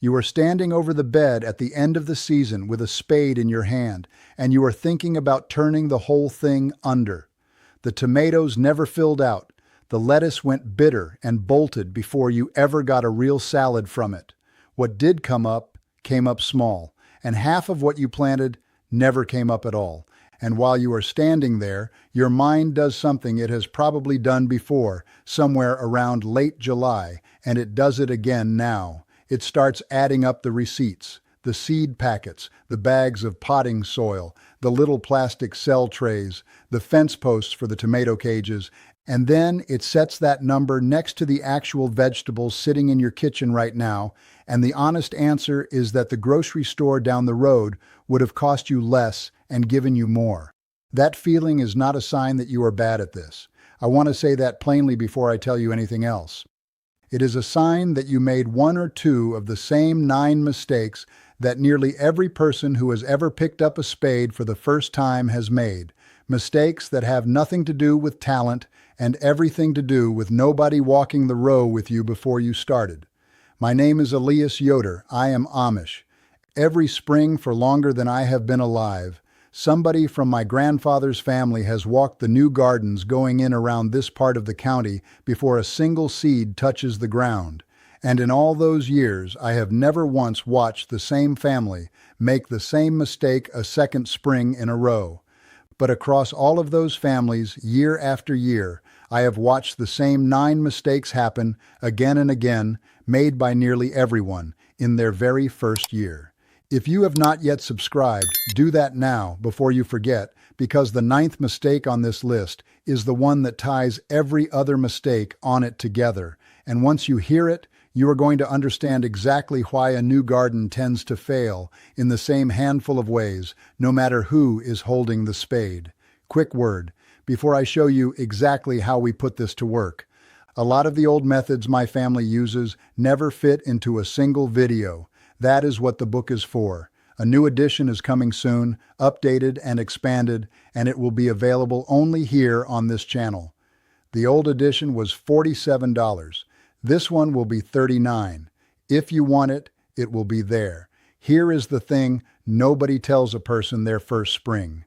You are standing over the bed at the end of the season with a spade in your hand, and you are thinking about turning the whole thing under. The tomatoes never filled out. The lettuce went bitter and bolted before you ever got a real salad from it. What did come up came up small, and half of what you planted never came up at all. And while you are standing there, your mind does something it has probably done before, somewhere around late July, and it does it again now. It starts adding up the receipts, the seed packets, the bags of potting soil, the little plastic cell trays, the fence posts for the tomato cages, and then it sets that number next to the actual vegetables sitting in your kitchen right now, and the honest answer is that the grocery store down the road would have cost you less and given you more. That feeling is not a sign that you are bad at this. I want to say that plainly before I tell you anything else. It is a sign that you made one or two of the same 9 mistakes that nearly every person who has ever picked up a spade for the first time has made. Mistakes that have nothing to do with talent and everything to do with nobody walking the row with you before you started. My name is Elias Yoder. I am Amish. Every spring for longer than I have been alive, somebody from my grandfather's family has walked the new gardens going in around this part of the county before a single seed touches the ground. And in all those years, I have never once watched the same family make the same mistake a second spring in a row. But across all of those families, year after year, I have watched the same 9 mistakes happen again and again, made by nearly everyone in their very first year. If you have not yet subscribed, do that now before you forget, because the 9th mistake on this list is the one that ties every other mistake on it together. And once you hear it, you are going to understand exactly why a new garden tends to fail in the same handful of ways, no matter who is holding the spade. Quick word, before I show you exactly how we put this to work. A lot of the old methods my family uses never fit into a single video. That is what the book is for. A new edition is coming soon, updated and expanded, and it will be available only here on this channel. The old edition was $47. This one will be $39. If you want it, it will be there. Here is the thing nobody tells a person their first spring.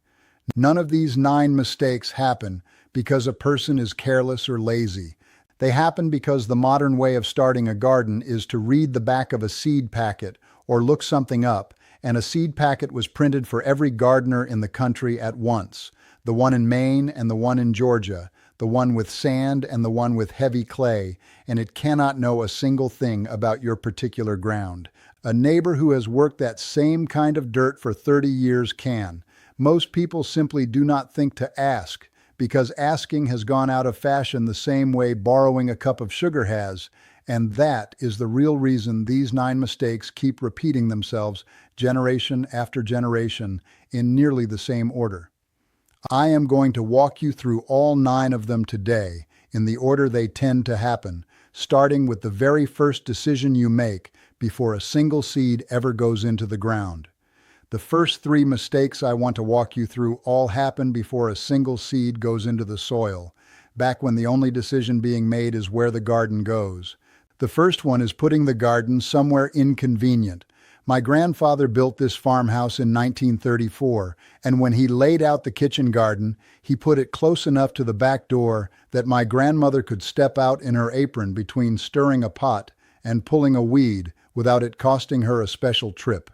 None of these 9 mistakes happen because a person is careless or lazy. They happen because the modern way of starting a garden is to read the back of a seed packet or look something up, and a seed packet was printed for every gardener in the country at once. The one in Maine and the one in Georgia, the one with sand and the one with heavy clay, and it cannot know a single thing about your particular ground. A neighbor who has worked that same kind of dirt for 30 years can. Most people simply do not think to ask, because asking has gone out of fashion the same way borrowing a cup of sugar has, and that is the real reason these 9 mistakes keep repeating themselves generation after generation in nearly the same order. I am going to walk you through all 9 of them today in the order they tend to happen, starting with the very first decision you make before a single seed ever goes into the ground. The first 3 mistakes I want to walk you through all happen before a single seed goes into the soil, back when the only decision being made is where the garden goes. The first one is putting the garden somewhere inconvenient. My grandfather built this farmhouse in 1934, and when he laid out the kitchen garden, he put it close enough to the back door that my grandmother could step out in her apron between stirring a pot and pulling a weed without it costing her a special trip.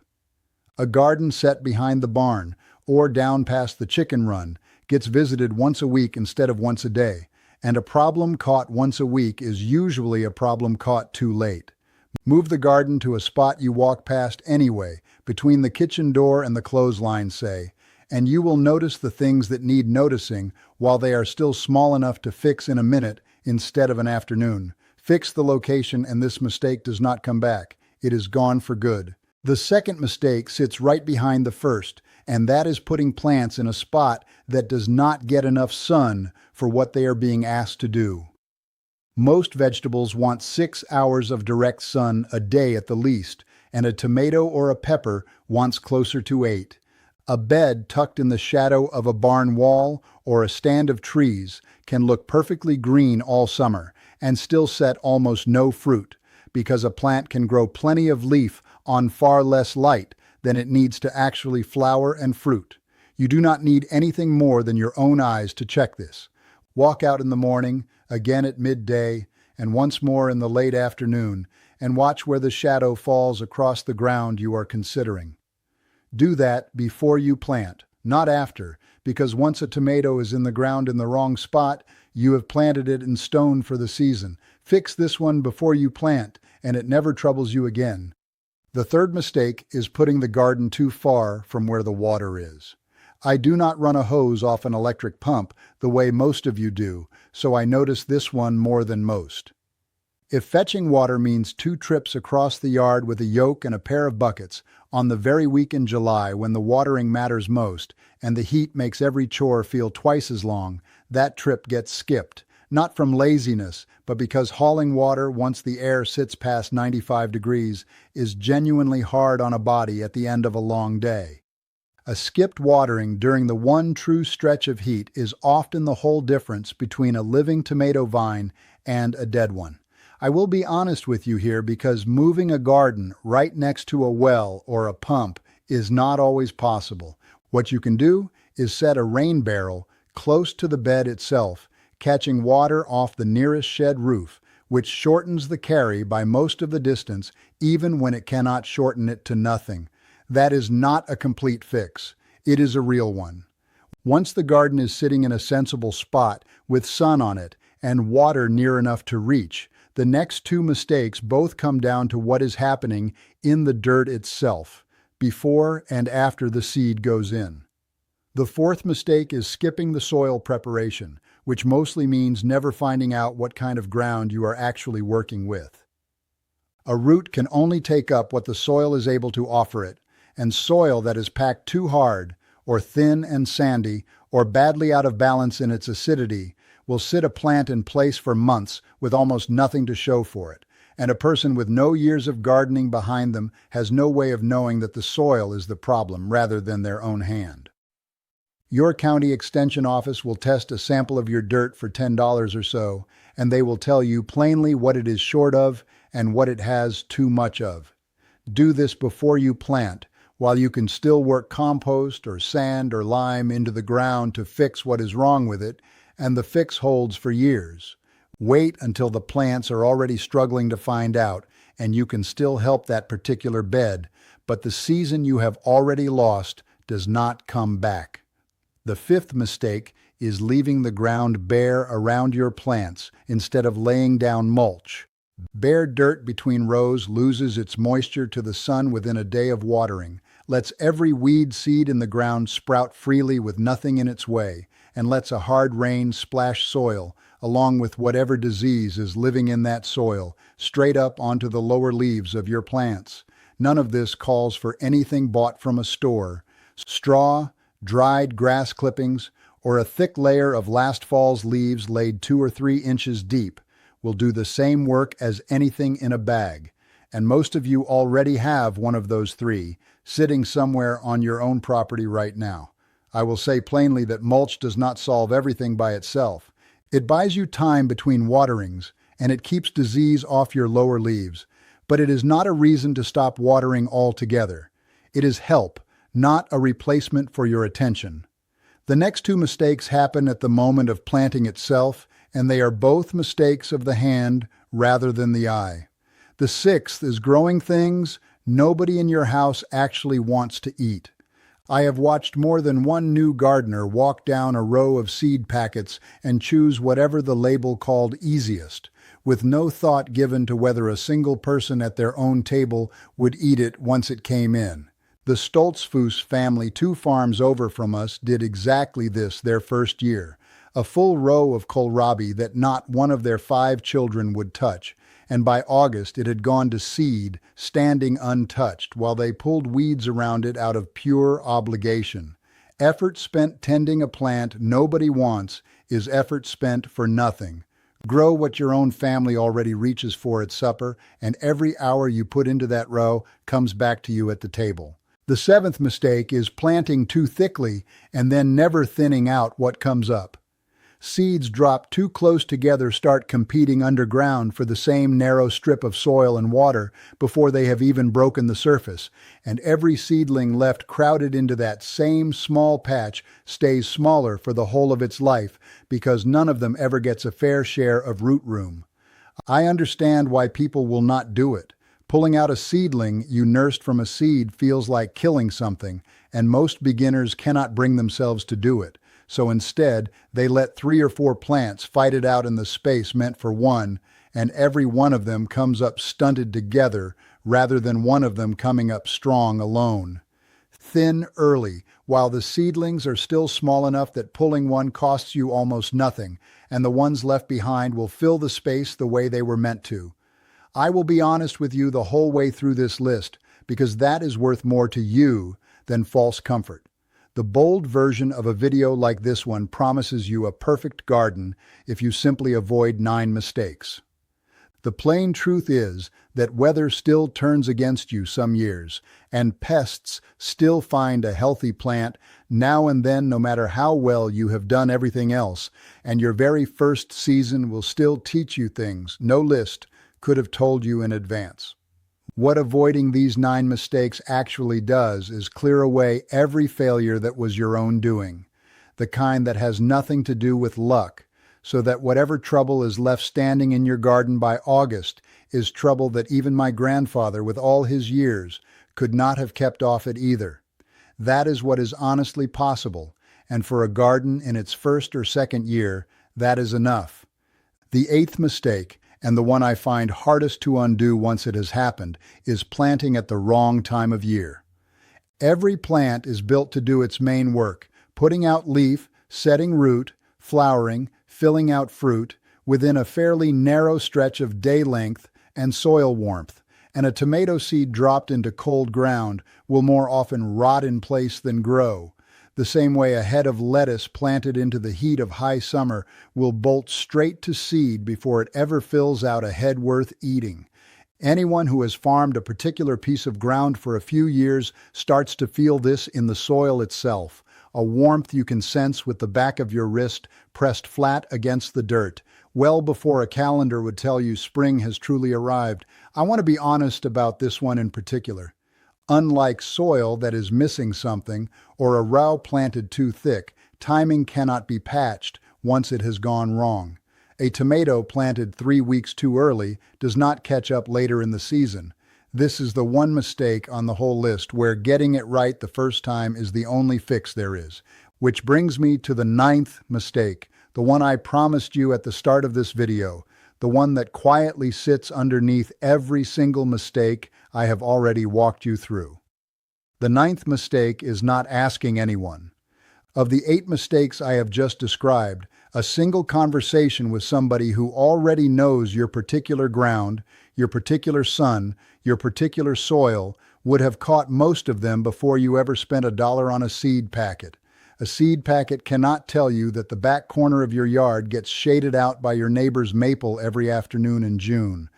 A garden set behind the barn, or down past the chicken run, gets visited once a week instead of once a day, and a problem caught once a week is usually a problem caught too late. Move the garden to a spot you walk past anyway, between the kitchen door and the clothesline, say, and you will notice the things that need noticing while they are still small enough to fix in a minute instead of an afternoon. Fix the location and this mistake does not come back. It is gone for good. The second mistake sits right behind the first, and that is putting plants in a spot that does not get enough sun for what they are being asked to do. Most vegetables want 6 hours of direct sun a day at the least, and a tomato or a pepper wants closer to 8. A bed tucked in the shadow of a barn wall or a stand of trees can look perfectly green all summer and still set almost no fruit, because a plant can grow plenty of leaf on far less light than it needs to actually flower and fruit. You do not need anything more than your own eyes to check this. Walk out in the morning, again at midday, and once more in the late afternoon, and watch where the shadow falls across the ground you are considering. Do that before you plant, not after, because once a tomato is in the ground in the wrong spot, you have planted it in stone for the season. Fix this one before you plant, and it never troubles you again. The third mistake is putting the garden too far from where the water is. I do not run a hose off an electric pump the way most of you do, so I notice this one more than most. If fetching water means 2 trips across the yard with a yoke and a pair of buckets on the very week in July when the watering matters most and the heat makes every chore feel twice as long, that trip gets skipped, not from laziness, but because hauling water once the air sits past 95 degrees is genuinely hard on a body at the end of a long day. A skipped watering during the one true stretch of heat is often the whole difference between a living tomato vine and a dead one. I will be honest with you here because moving a garden right next to a well or a pump is not always possible. What you can do is set a rain barrel close to the bed itself, catching water off the nearest shed roof, which shortens the carry by most of the distance, even when it cannot shorten it to nothing. That is not a complete fix. It is a real one. Once the garden is sitting in a sensible spot with sun on it and water near enough to reach, the next 2 mistakes both come down to what is happening in the dirt itself, before and after the seed goes in. The fourth mistake is skipping the soil preparation, which mostly means never finding out what kind of ground you are actually working with. A root can only take up what the soil is able to offer it, and soil that is packed too hard, or thin and sandy, or badly out of balance in its acidity, will sit a plant in place for months with almost nothing to show for it, and a person with no years of gardening behind them has no way of knowing that the soil is the problem rather than their own hand. Your county extension office will test a sample of your dirt for $10 or so, and they will tell you plainly what it is short of and what it has too much of. Do this before you plant, while you can still work compost or sand or lime into the ground to fix what is wrong with it, and the fix holds for years. Wait until the plants are already struggling to find out, and you can still help that particular bed, but the season you have already lost does not come back. The fifth mistake is leaving the ground bare around your plants instead of laying down mulch. Bare dirt between rows loses its moisture to the sun within a day of watering, lets every weed seed in the ground sprout freely with nothing in its way, and lets a hard rain splash soil, along with whatever disease is living in that soil, straight up onto the lower leaves of your plants. None of this calls for anything bought from a store. Straw, dried grass clippings, or a thick layer of last fall's leaves laid 2 or 3 inches deep will do the same work as anything in a bag. And most of you already have one of those 3 sitting somewhere on your own property right now. I will say plainly that mulch does not solve everything by itself. It buys you time between waterings, and it keeps disease off your lower leaves, but it is not a reason to stop watering altogether. It is help, not a replacement for your attention. The next 2 mistakes happen at the moment of planting itself, and they are both mistakes of the hand rather than the eye. The 6th is growing things nobody in your house actually wants to eat. I have watched more than one new gardener walk down a row of seed packets and choose whatever the label called easiest, with no thought given to whether a single person at their own table would eat it once it came in. The Stoltzfus family 2 farms over from us did exactly this their first year, a full row of kohlrabi that not one of their 5 children would touch, and by August it had gone to seed, standing untouched, while they pulled weeds around it out of pure obligation. Effort spent tending a plant nobody wants is effort spent for nothing. Grow what your own family already reaches for at supper, and every hour you put into that row comes back to you at the table. The 7th mistake is planting too thickly and then never thinning out what comes up. Seeds drop too close together start competing underground for the same narrow strip of soil and water before they have even broken the surface, and every seedling left crowded into that same small patch stays smaller for the whole of its life because none of them ever gets a fair share of root room. I understand why people will not do it. Pulling out a seedling you nursed from a seed feels like killing something, and most beginners cannot bring themselves to do it. So instead, they let 3 or 4 plants fight it out in the space meant for one, and every one of them comes up stunted together rather than one of them coming up strong alone. Thin early, while the seedlings are still small enough that pulling one costs you almost nothing, and the ones left behind will fill the space the way they were meant to. I will be honest with you the whole way through this list, because that is worth more to you than false comfort. The bold version of a video like this one promises you a perfect garden if you simply avoid 9 mistakes. The plain truth is that weather still turns against you some years, and pests still find a healthy plant now and then no matter how well you have done everything else, and your very first season will still teach you things no list could have told you in advance. What avoiding these 9 mistakes actually does is clear away every failure that was your own doing, the kind that has nothing to do with luck, so that whatever trouble is left standing in your garden by August is trouble that even my grandfather, with all his years, could not have kept off it either. That is what is honestly possible, and for a garden in its first or second year, that is enough. The 8th mistake, and the one I find hardest to undo once it has happened, is planting at the wrong time of year. Every plant is built to do its main work, putting out leaf, setting root, flowering, filling out fruit, within a fairly narrow stretch of day length and soil warmth, and a tomato seed dropped into cold ground will more often rot in place than grow. The same way a head of lettuce planted into the heat of high summer will bolt straight to seed before it ever fills out a head worth eating. Anyone who has farmed a particular piece of ground for a few years starts to feel this in the soil itself, a warmth you can sense with the back of your wrist pressed flat against the dirt, well before a calendar would tell you spring has truly arrived. I want to be honest about this one in particular. Unlike soil that is missing something or a row planted too thick, timing cannot be patched once it has gone wrong. A tomato planted 3 weeks too early does not catch up later in the season. This is the one mistake on the whole list where getting it right the first time is the only fix there is. Which brings me to the 9th mistake, the one I promised you at the start of this video, the one that quietly sits underneath every single mistake I have already walked you through. The 9th mistake is not asking anyone. Of the 8 mistakes I have just described, a single conversation with somebody who already knows your particular ground, your particular sun, your particular soil, would have caught most of them before you ever spent $1 on a seed packet. A seed packet cannot tell you that the back corner of your yard gets shaded out by your neighbor's maple every afternoon in June.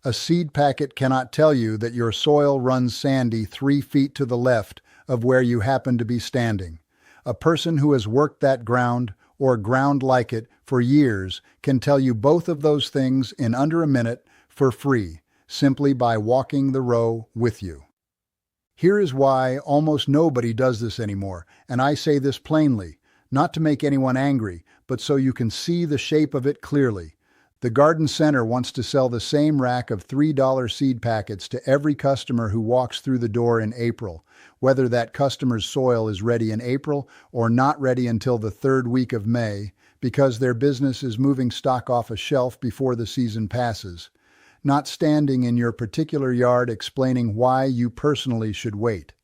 A seed packet cannot tell you that your soil runs sandy 3 feet to the left of where you happen to be standing. A person who has worked that ground, or ground like it, for years can tell you both of those things in under a minute for free, simply by walking the row with you. Here is why almost nobody does this anymore, and I say this plainly, not to make anyone angry, but so you can see the shape of it clearly. The garden center wants to sell the same rack of $3 seed packets to every customer who walks through the door in April, whether that customer's soil is ready in April or not ready until the 3rd week of May, because their business is moving stock off a shelf before the season passes, not standing in your particular yard explaining why you personally should wait.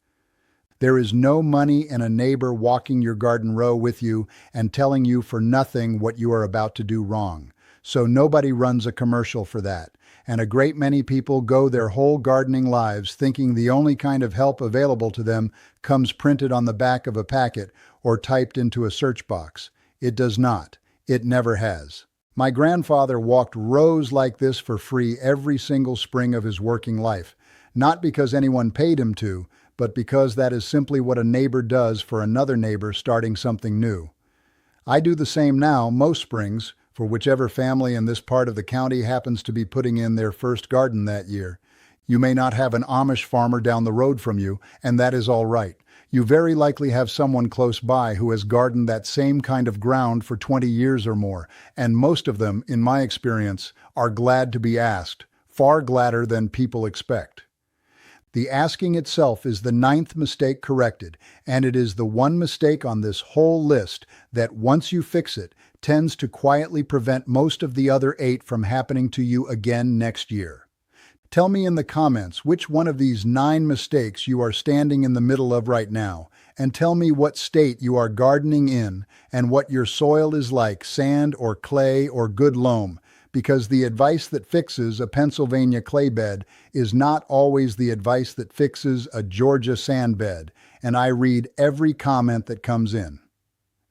There is no money in a neighbor walking your garden row with you and telling you for nothing what you are about to do wrong. So nobody runs a commercial for that, and a great many people go their whole gardening lives thinking the only kind of help available to them comes printed on the back of a packet or typed into a search box. It does not. It never has. My grandfather walked rows like this for free every single spring of his working life, not because anyone paid him to, but because that is simply what a neighbor does for another neighbor starting something new. I do the same now most springs, for whichever family in this part of the county happens to be putting in their first garden that year. You may not have an Amish farmer down the road from you, and that is all right. You very likely have someone close by who has gardened that same kind of ground for 20 years or more, and most of them, in my experience, are glad to be asked, far gladder than people expect. The asking itself is the 9th mistake corrected, and it is the one mistake on this whole list that, once you fix it, tends to quietly prevent most of the other 8 from happening to you again next year. Tell me in the comments which one of these 9 mistakes you are standing in the middle of right now, and tell me what state you are gardening in and what your soil is like, sand or clay or good loam, because the advice that fixes a Pennsylvania clay bed is not always the advice that fixes a Georgia sand bed, and I read every comment that comes in.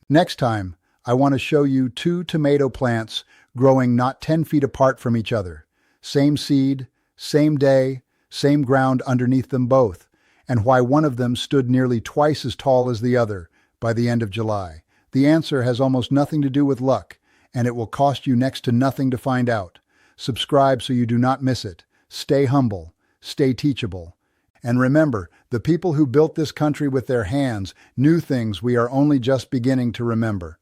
Next time, I want to show you 2 tomato plants growing not 10 feet apart from each other. Same seed, same day, same ground underneath them both, and why one of them stood nearly twice as tall as the other by the end of July. The answer has almost nothing to do with luck, and it will cost you next to nothing to find out. Subscribe so you do not miss it. Stay humble, stay teachable. And remember, the people who built this country with their hands knew things we are only just beginning to remember.